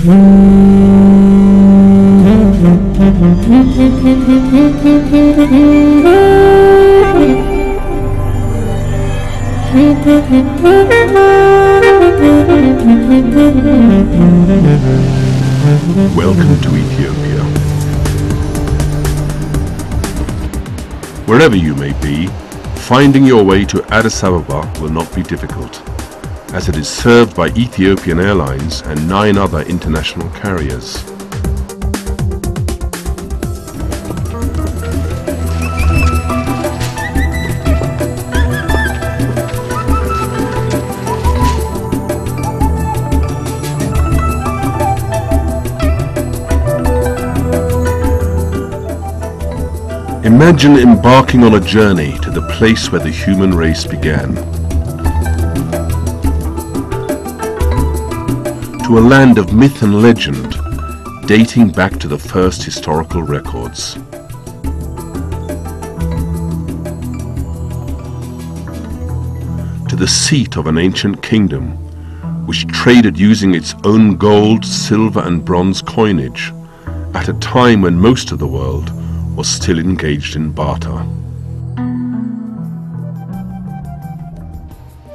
Welcome to Ethiopia. Wherever you may be, finding your way to Addis Ababa will not be difficult, as it is served by Ethiopian Airlines and 9 other international carriers. Imagine embarking on a journey to the place where the human race began. To a land of myth and legend, dating back to the first historical records. To the seat of an ancient kingdom, which traded using its own gold, silver and bronze coinage, at a time when most of the world was still engaged in barter.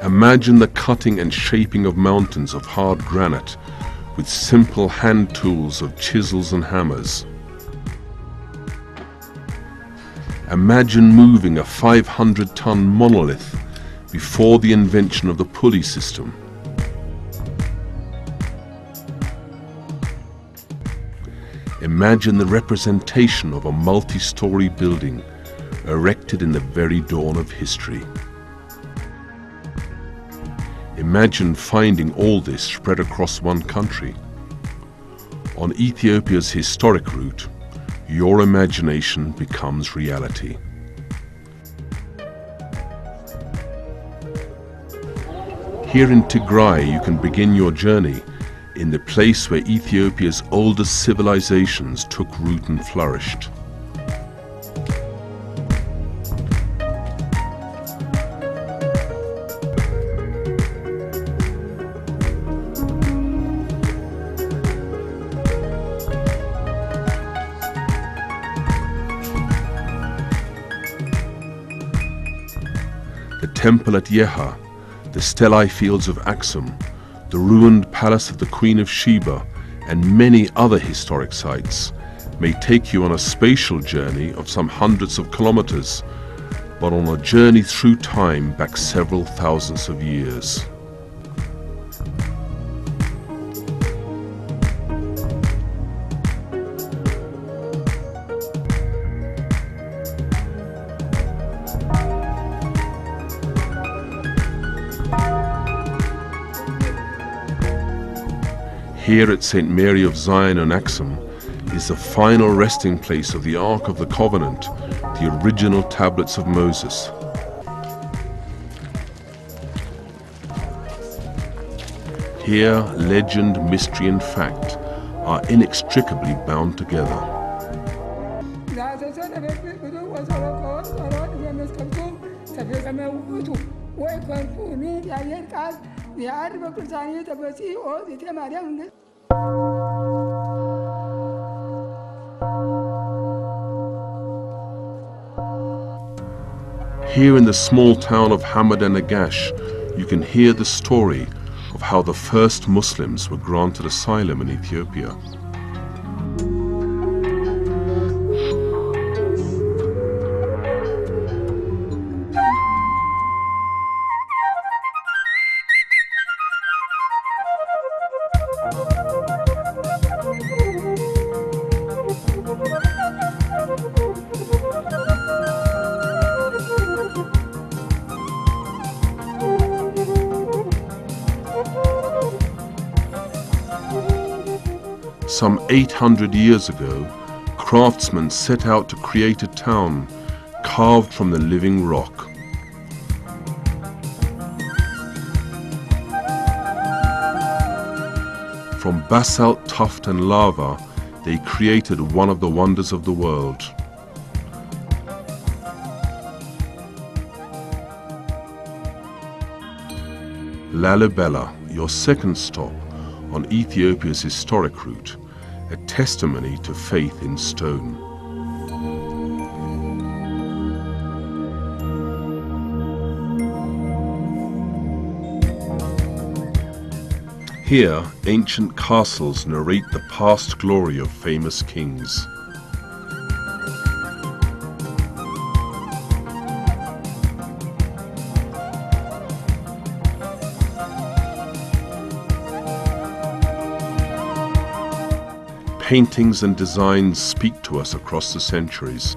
Imagine the cutting and shaping of mountains of hard granite with simple hand tools of chisels and hammers. Imagine moving a 500-ton monolith before the invention of the pulley system. Imagine the representation of a multi-story building erected in the very dawn of history. Imagine finding all this spread across one country. On Ethiopia's historic route, your imagination becomes reality. Here in Tigray, you can begin your journey in the place where Ethiopia's oldest civilizations took root and flourished. The temple at Yeha, the Stellai fields of Axum, the ruined palace of the Queen of Sheba, and many other historic sites may take you on a spatial journey of some hundreds of kilometers, but on a journey through time back several thousands of years. Here at St. Mary of Zion and Axum is the final resting place of the Ark of the Covenant, the original tablets of Moses. Here, legend, mystery and fact are inextricably bound together. Here in the small town of Hamad and Nagash, you can hear the story of how the first Muslims were granted asylum in Ethiopia. Some 800 years ago, craftsmen set out to create a town carved from the living rock. From basalt, tuft and lava, they created one of the wonders of the world. Lalibela, your second stop, on Ethiopia's historic route, a testimony to faith in stone. Here, ancient castles narrate the past glory of famous kings. Paintings and designs speak to us across the centuries.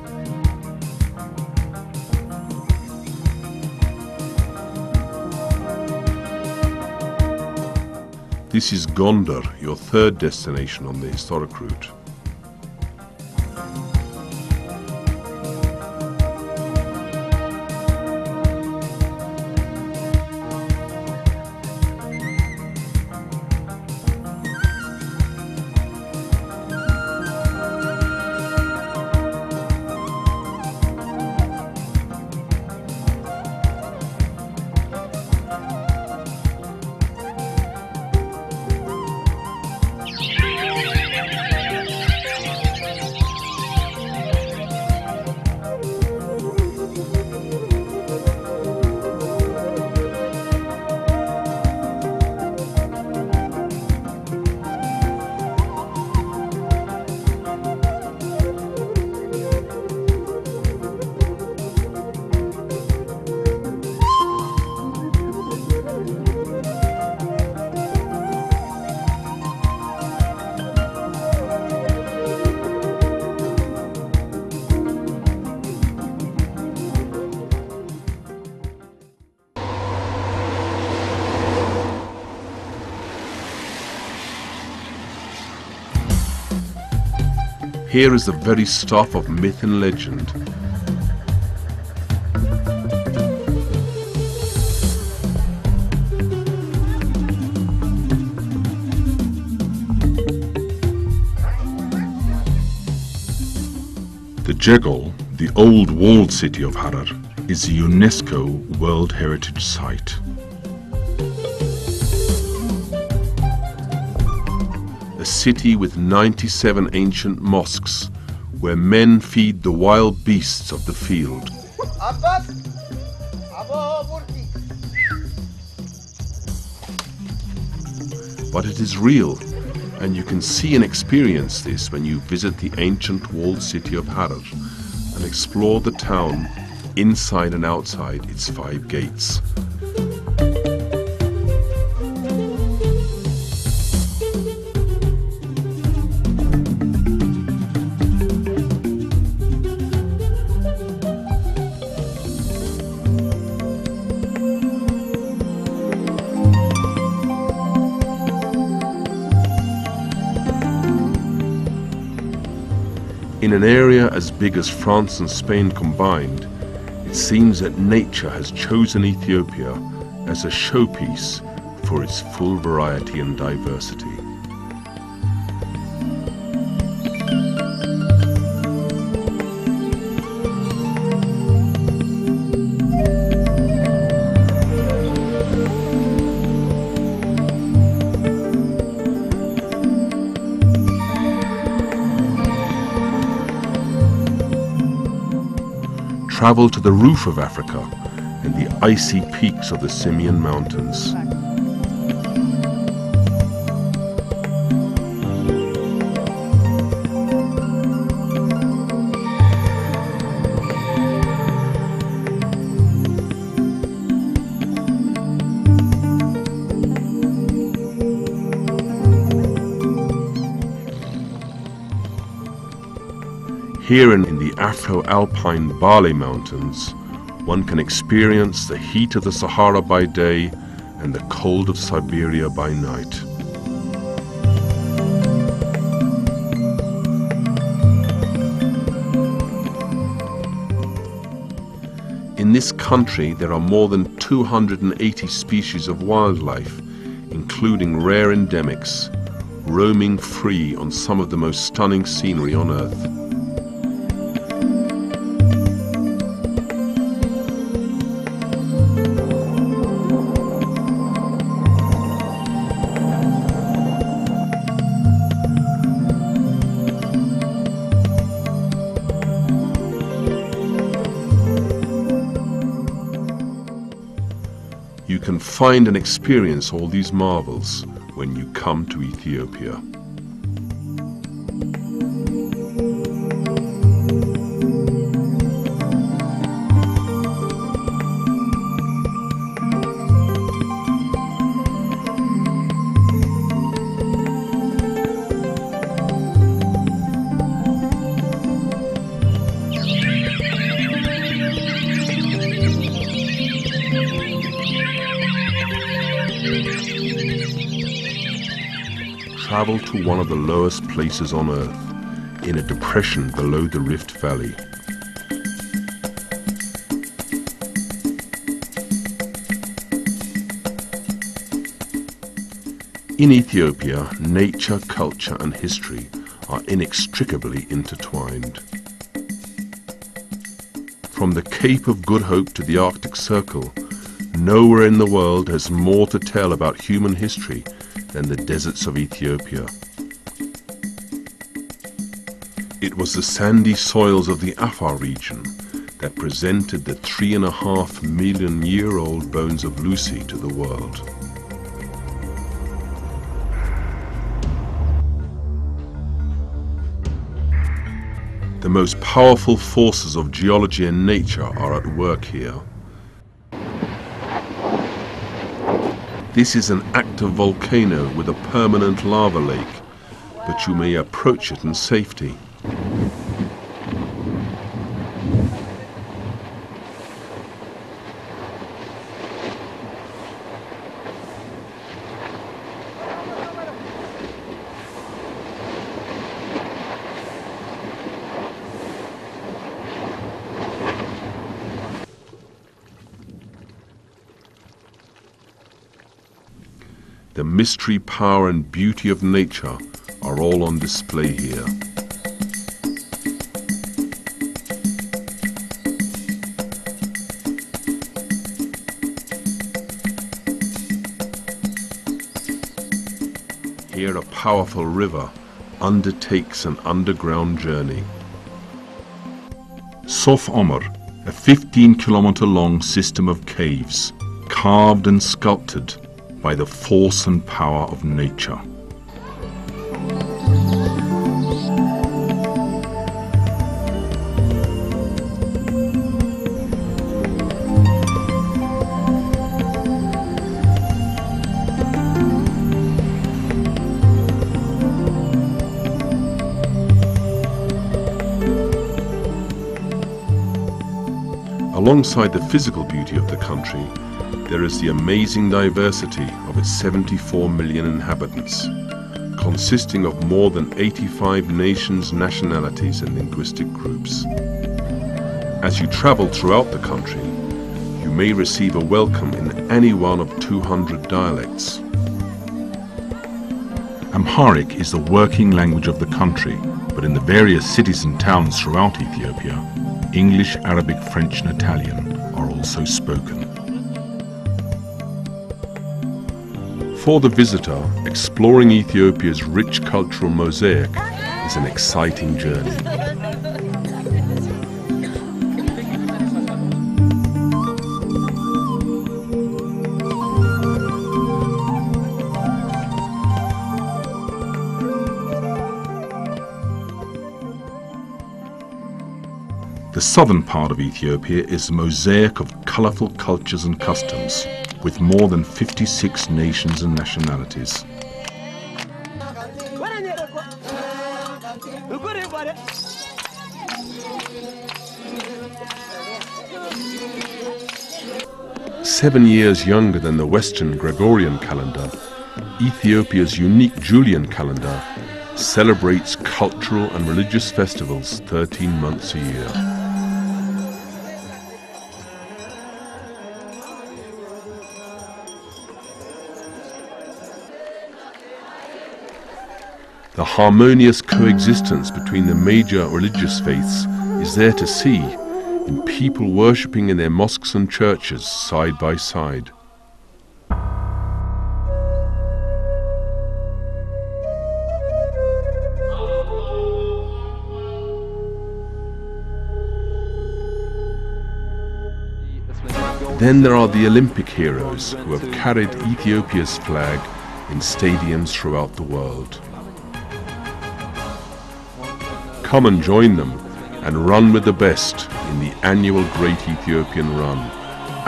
This is Gondar, your third destination on the historic route. Here is the very stuff of myth and legend. The Jegol, the old walled city of Harar, is a UNESCO World Heritage Site. A city with 97 ancient mosques where men feed the wild beasts of the field. But it is real, and you can see and experience this when you visit the ancient walled city of Harar and explore the town inside and outside its 5 gates. In an area as big as France and Spain combined, it seems that nature has chosen Ethiopia as a showpiece for its full variety and diversity. Travel to the roof of Africa and the icy peaks of the Simien Mountains. Here in the Afro-Alpine Bali Mountains, one can experience the heat of the Sahara by day and the cold of Siberia by night. In this country, there are more than 280 species of wildlife, including rare endemics, roaming free on some of the most stunning scenery on Earth. find and experience all these marvels when you come to Ethiopia. Travel to one of the lowest places on Earth, in a depression below the Rift Valley. In Ethiopia, nature, culture and history are inextricably intertwined. From the Cape of Good Hope to the Arctic Circle, nowhere in the world has more to tell about human history than the deserts of Ethiopia. It was the sandy soils of the Afar region that presented the 3.5 million year old bones of Lucy to the world. The most powerful forces of geology and nature are at work here. This is an active volcano with a permanent lava lake, but you may approach it in safety. The mystery, power and beauty of nature are all on display here. Here a powerful river undertakes an underground journey. Sof Omer, a 15-kilometer long system of caves, carved and sculpted by the force and power of nature. Alongside the physical beauty of the country, there is the amazing diversity of its 74 million inhabitants, consisting of more than 85 nations, nationalities and linguistic groups. As you travel throughout the country, you may receive a welcome in any one of 200 dialects. Amharic is the working language of the country, but in the various cities and towns throughout Ethiopia, English, Arabic, French and Italian are also spoken. For the visitor, exploring Ethiopia's rich cultural mosaic is an exciting journey. The southern part of Ethiopia is a mosaic of colourful cultures and customs, with more than 56 nations and nationalities. Seven years younger than the Western Gregorian calendar, Ethiopia's unique Julian calendar celebrates cultural and religious festivals 13 months a year. The harmonious coexistence between the major religious faiths is there to see, in people worshipping in their mosques and churches side by side. Then there are the Olympic heroes who have carried Ethiopia's flag in stadiums throughout the world. Come and join them and run with the best in the annual Great Ethiopian Run,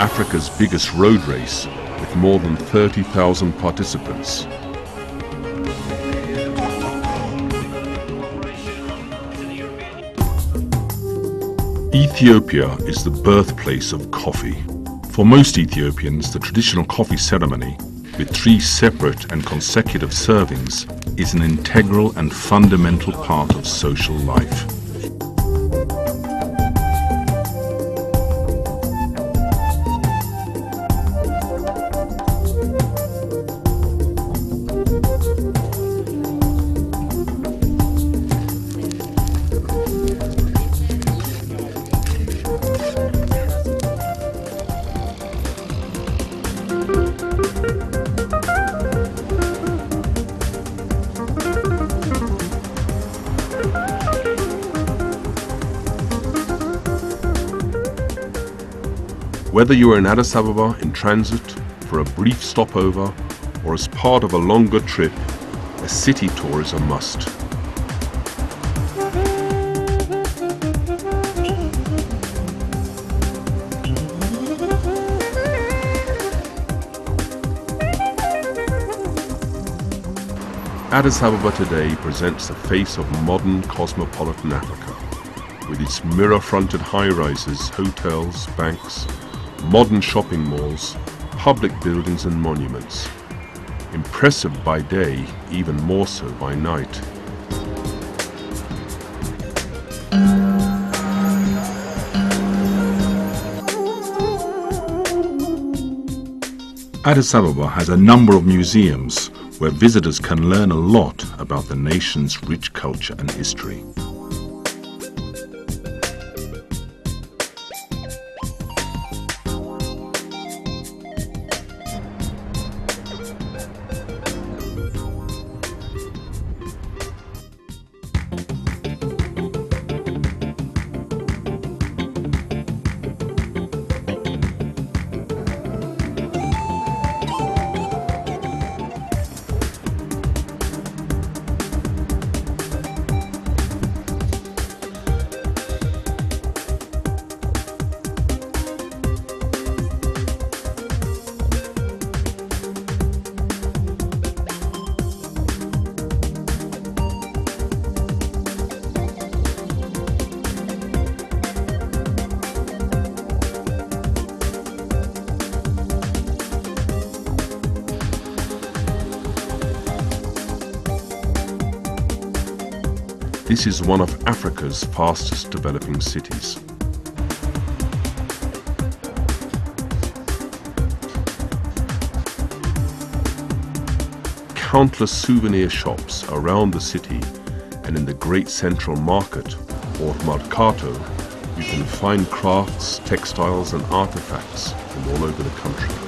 Africa's biggest road race with more than 30,000 participants. Ethiopia is the birthplace of coffee. For most Ethiopians, the traditional coffee ceremony, with 3 separate and consecutive servings, is an integral and fundamental part of social life. Whether you are in Addis Ababa in transit, for a brief stopover, or as part of a longer trip, a city tour is a must. Addis Ababa today presents the face of modern cosmopolitan Africa, with its mirror-fronted high-rises, hotels, banks, modern shopping malls, public buildings and monuments. Impressive by day, even more so by night. Addis Ababa has a number of museums where visitors can learn a lot about the nation's rich culture and history. This is one of Africa's fastest developing cities. Countless souvenir shops around the city, and in the great central market, or Mercato, you can find crafts, textiles and artifacts from all over the country.